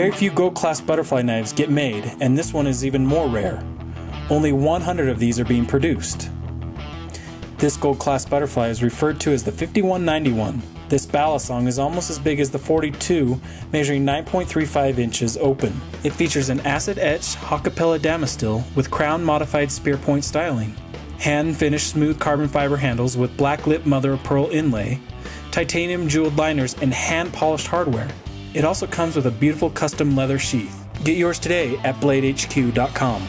Very few gold class butterfly knives get made, and this one is even more rare. Only 100 of these are being produced. This gold class butterfly is referred to as the 5191. This balisong is almost as big as the 42, measuring 9.35 inches open. It features an acid-etched Hakkapella Damasteel with crown modified spear point styling, hand-finished smooth carbon fiber handles with black lip mother of pearl inlay, titanium jeweled liners, and hand-polished hardware. It also comes with a beautiful custom leather sheath. Get yours today at bladehq.com.